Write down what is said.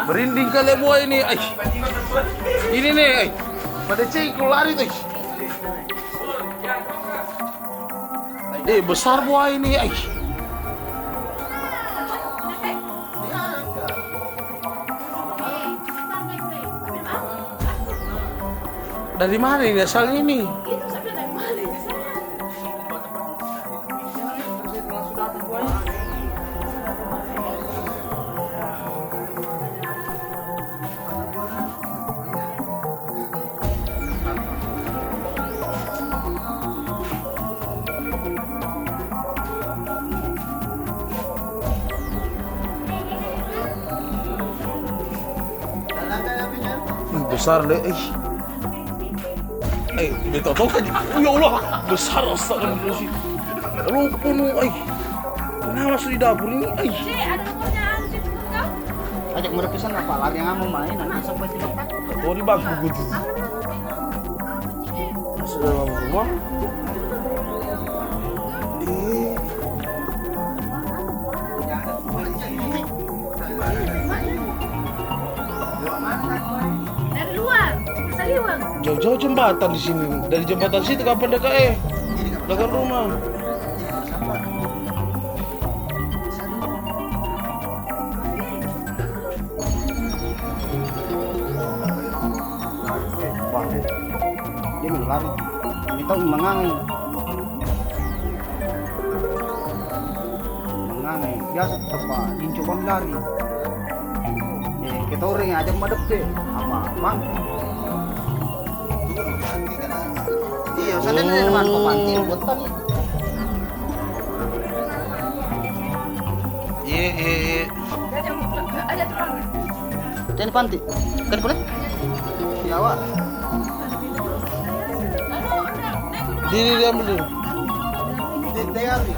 Merinding kali buaya ini. Ay. Ini nih. Ay. Pada cengkol lari tuh. Besar buaya ini. Ay. Dari mana ini asalnya ini? Besar deh, betul kan? Ya Allah, besar astagfirullahaladzim. Lupa nih, kenapa masuk di dapur ini? Ada nomornya Ajak merepisan apa lagi yang mau main nanti sampai tidak takut. Ketua di bangku gitu. Masuk dalam rumah. dari luar, Saliwang. Jauh-jauh jembatan di sini. Dari jembatan situ kapan dekat dekat rumah. Wah, dia lari. Ini tahu mengangai. Mengangai. Biasa apa? Incoba lari. Kita orang yang ajak madep deh. Apa? Bang. Iya, saya dari teman panti buat tadi. Iya. Ada tukang. Jangan panti. Kan boleh? Ya, Wak. Diri dia ambil dulu. Di teori.